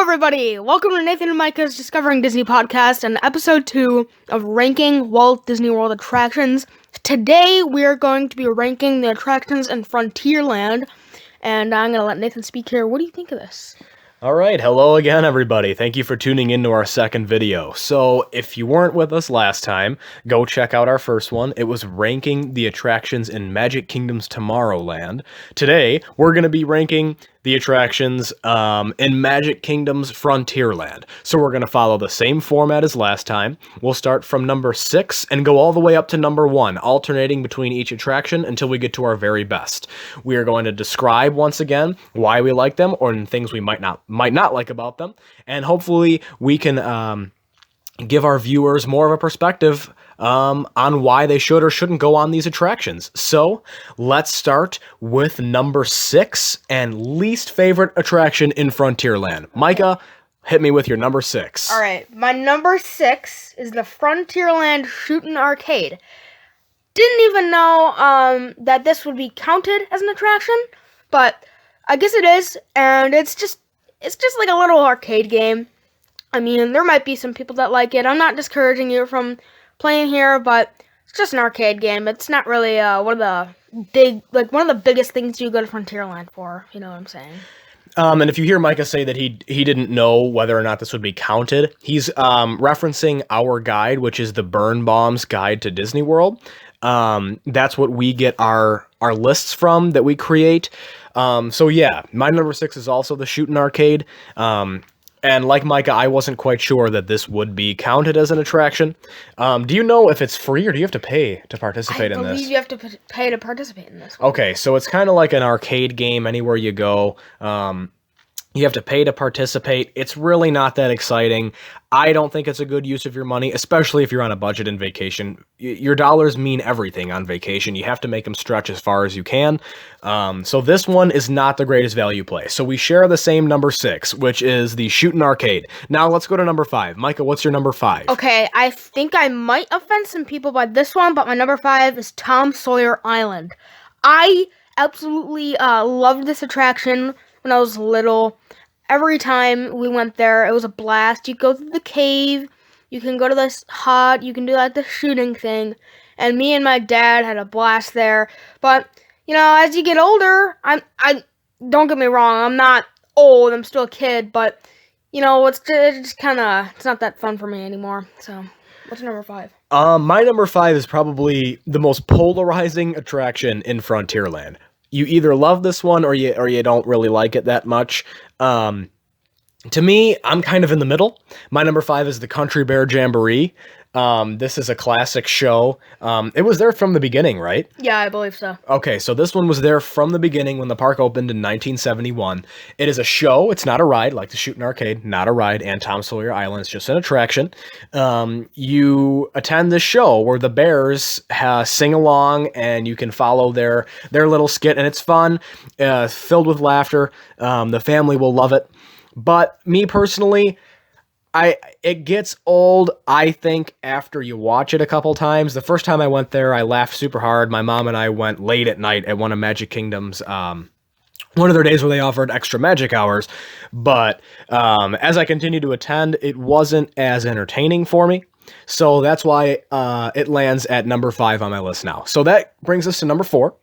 everybody! Welcome to Nathan and Micah's Discovering Disney podcast and episode 2 of ranking Walt Disney World attractions. Today we are going to be ranking the attractions in Frontierland, and I'm going to let Nathan speak here. What do you think of this? Alright, hello again everybody. Thank you for tuning into our second video. So, if you weren't with us last time, go check out our first one. It was ranking the attractions in Magic Kingdom's Tomorrowland. Today, we're going to be ranking the attractions in Magic Kingdom's Frontierland. So we're going to follow the same format as last time. We'll start from number 6 and go all the way up to number 1, alternating between each attraction until we get to our very best. We are going to describe once again why we like them or things we might not like about them, and hopefully we can give our viewers more of a perspective on why they should or shouldn't go on these attractions. So let's start with number 6 and least favorite attraction in Frontierland. Micah, hit me with your number 6. All right, my number 6 is the Frontierland Shootin' Arcade. Didn't even know that this would be counted as an attraction, but I guess it is, and it's just like a little arcade game. I mean, there might be some people that like it. I'm not discouraging you from playing here, but it's just an arcade game. It's not really one of the biggest things you go to Frontierland for. You know what I'm saying? And if you hear Micah say that he didn't know whether or not this would be counted, he's referencing our guide, which is the Burn Bombs Guide to Disney World. That's what we get our lists from that we create. So yeah, my number 6 is also the Shootin' Arcade. And like Micah, I wasn't quite sure that this would be counted as an attraction. Do you know if it's free or do you have to pay to participate in this? I believe you have to pay to participate in this one. Okay, so it's kind of like an arcade game anywhere you go. You have to pay to participate. It's really not that exciting. I don't think it's a good use of your money, especially if you're on a budget and vacation. Your dollars mean everything on vacation. You have to make them stretch as far as you can. So this one is not the greatest value play. So we share the same number 6, which is the Shootin' Arcade. Now let's go to number 5. Micah, what's your number 5? Okay, I think I might offend some people by this one, but my number 5 is Tom Sawyer Island. I absolutely loved this attraction when I was little. Every time we went there, it was a blast. You go through the cave, you can go to this hut, you can do like the shooting thing, and me and my dad had a blast there. But you know, as you get older, I don't get me wrong, I'm not old, I'm still a kid, but you know, it's not that fun for me anymore. So, what's your number 5? My number 5 is probably the most polarizing attraction in Frontierland. You either love this one or you don't really like it that much. To me, I'm kind of in the middle. My number 5 is the Country Bear Jamboree. This is a classic show. It was there from the beginning, right? Yeah, I believe so. Okay, so this one was there from the beginning when the park opened in 1971. It is a show. It's not a ride, like the Shootin' Arcade, not a ride, and Tom Sawyer Island is just an attraction. You attend this show where the bears sing along, and you can follow their little skit, and it's fun, filled with laughter. The family will love it. But me personally, it gets old, I think, after you watch it a couple times. The first time I went there, I laughed super hard. My mom and I went late at night at one of Magic Kingdom's, one of their days where they offered extra magic hours. But as I continued to attend, it wasn't as entertaining for me. So that's why it lands at number 5 on my list now. So that brings us to number 4.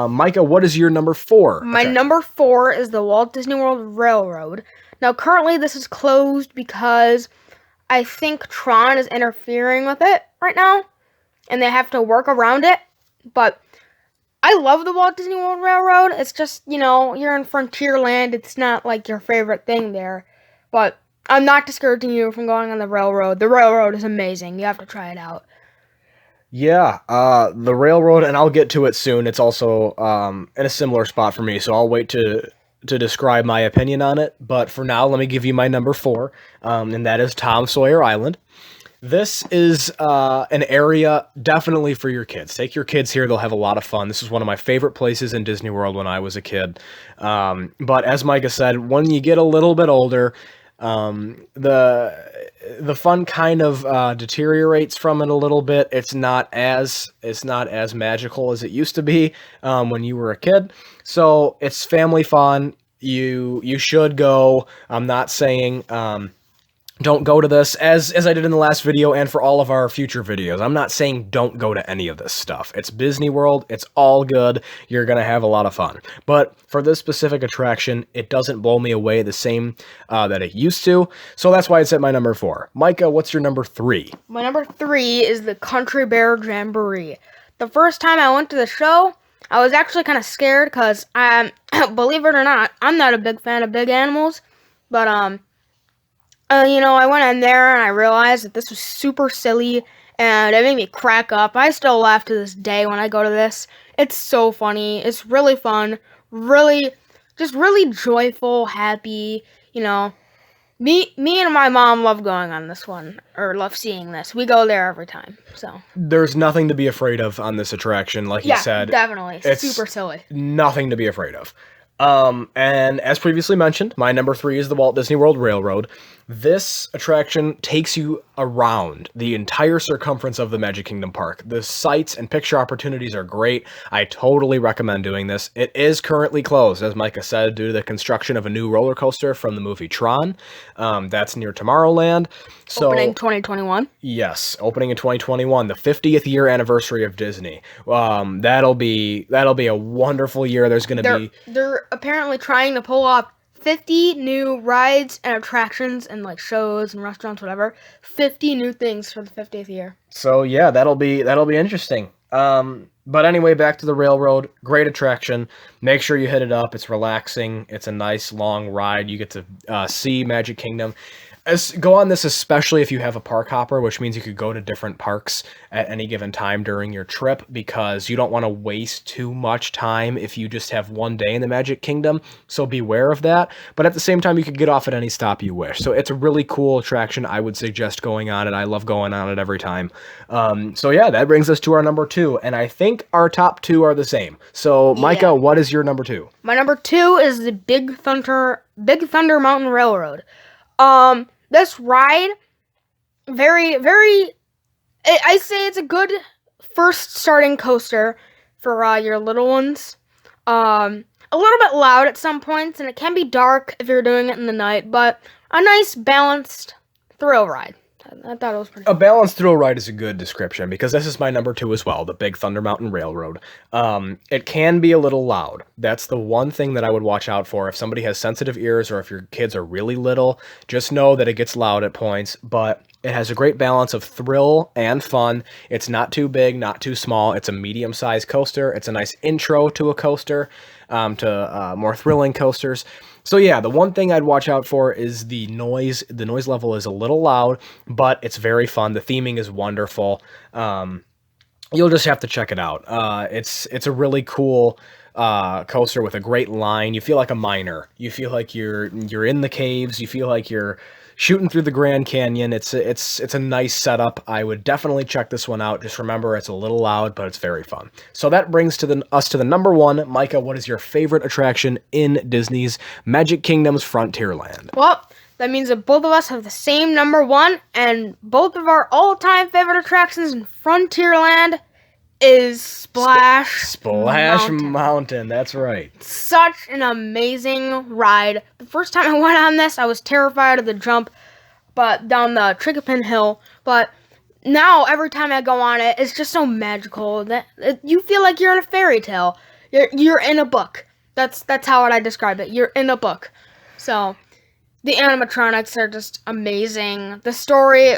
Micah, what is your number 4? My number 4 is the Walt Disney World Railroad. Now, currently, this is closed because I think Tron is interfering with it right now, and they have to work around it. But I love the Walt Disney World Railroad. It's just, you know, you're in Frontierland. It's not like your favorite thing there. But I'm not discouraging you from going on the railroad. The railroad is amazing. You have to try it out. Yeah, the railroad, and I'll get to it soon. It's also in a similar spot for me, so I'll wait to describe my opinion on it. But for now, let me give you my number 4, and that is Tom Sawyer Island. This is an area definitely for your kids. Take your kids here. They'll have a lot of fun. This is one of my favorite places in Disney World when I was a kid. But as Micah said, when you get a little bit older, the fun kind of deteriorates from it a little bit. It's not as magical as it used to be when you were a kid. So it's family fun. You should go. I'm not saying don't go to this, as I did in the last video and for all of our future videos. I'm not saying don't go to any of this stuff. It's Disney World. It's all good. You're going to have a lot of fun. But for this specific attraction, it doesn't blow me away the same that it used to. So that's why it's at my number 4. Micah, what's your number 3? My number 3 is the Country Bear Jamboree. The first time I went to the show, I was actually kind of scared because, believe it or not, I'm not a big fan of big animals. But, I went in there and I realized that this was super silly and it made me crack up. I still laugh to this day when I go to this. It's so funny. It's really fun. Really joyful, happy. Me and my mom love going on this one, or love seeing this. We go there every time, so. There's nothing to be afraid of on this attraction, like you said. Yeah, definitely. It's super silly. Nothing to be afraid of. And as previously mentioned, my number 3 is the Walt Disney World Railroad. This attraction takes you around the entire circumference of the Magic Kingdom Park. The sights and picture opportunities are great. I totally recommend doing this. It is currently closed, as Micah said, due to the construction of a new roller coaster from the movie Tron. That's near Tomorrowland. So, opening 2021. Yes, opening in 2021, the 50th year anniversary of Disney. That'll be a wonderful year. There's going to be... They're apparently trying to pull off 50 new rides and attractions and like shows and restaurants, whatever. 50 new things for the 50th year. So yeah, that'll be interesting. But anyway, back to the railroad. Great attraction. Make sure you hit it up. It's relaxing. It's a nice long ride. You get to see Magic Kingdom. Go on this, especially if you have a park hopper, which means you could go to different parks at any given time during your trip, because you don't want to waste too much time if you just have one day in the Magic Kingdom. So beware of that. But at the same time, you could get off at any stop you wish. So it's a really cool attraction. I would suggest going on it. I love going on it every time. So yeah, that brings us to our number 2. And I think our top 2 are the same. So Micah, what is your number 2? My number 2 is the Big Thunder Mountain Railroad. This ride, I say it's a good first starting coaster for your little ones. A little bit loud at some points, and it can be dark if you're doing it in the night, but a nice balanced thrill ride. I thought it was pretty A balanced thrill ride is a good description, because this is my number 2 as well, the Big Thunder Mountain Railroad. It can be a little loud. That's the one thing that I would watch out for. If somebody has sensitive ears or if your kids are really little, just know that it gets loud at points, but it has a great balance of thrill and fun. It's not too big, not too small. It's a medium-sized coaster. It's a nice intro to a coaster, to more thrilling coasters. So yeah, the one thing I'd watch out for is the noise. The noise level is a little loud, but it's very fun. The theming is wonderful. You'll just have to check it out. It's a really cool coaster with a great line. You feel like a miner. You feel like you're in the caves. You feel like you're shooting through the Grand Canyon. It's a nice setup. I would definitely check this one out. Just remember, it's a little loud, but it's very fun. So that brings us to the number 1. Micah, what is your favorite attraction in Disney's Magic Kingdom's Frontierland? Well, that means that both of us have the same number 1, and both of our all-time favorite attractions in Frontierland is Splash Mountain. That's right. Such an amazing ride. The first time I went on this, I was terrified of the jump, but down the Trickapin Hill. But now, every time I go on it, it's just so magical that you feel like you're in a fairy tale. You're in a book. That's how I describe it. You're in a book. So the animatronics are just amazing. The story,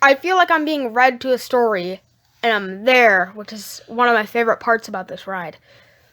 I feel like I'm being read to a story, and I'm there, which is one of my favorite parts about this ride.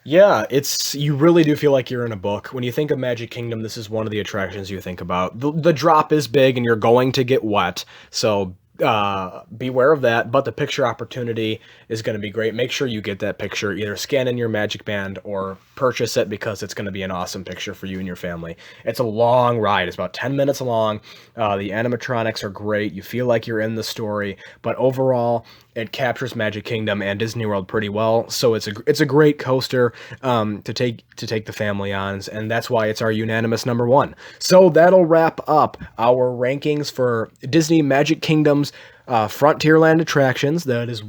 Yeah, you really do feel like you're in a book. When you think of Magic Kingdom, this is one of the attractions you think about. The drop is big and you're going to get wet, so beware of that, but the picture opportunity is going to be great. Make sure you get that picture. Either scan in your Magic Band or purchase it, because it's going to be an awesome picture for you and your family. It's a long ride. It's about 10 minutes long. The animatronics are great. You feel like you're in the story, but overall, it captures Magic Kingdom and Disney World pretty well. So it's a great coaster to take the family on, and that's why it's our unanimous number 1. So that'll wrap up our rankings for Disney Magic Kingdom's Frontierland attractions. That is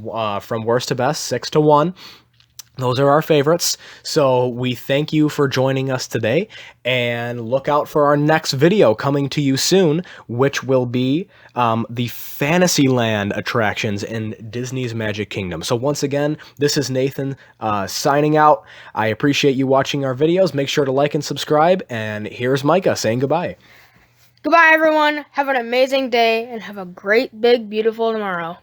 from worst to best, 6 to 1. Those are our favorites. So we thank you for joining us today, and look out for our next video coming to you soon, which will be the Fantasyland attractions in Disney's Magic Kingdom. So once again, this is Nathan signing out. I appreciate you watching our videos. Make sure to like and subscribe. And here's Micah saying goodbye. Goodbye, everyone. Have an amazing day and have a great, big, beautiful tomorrow.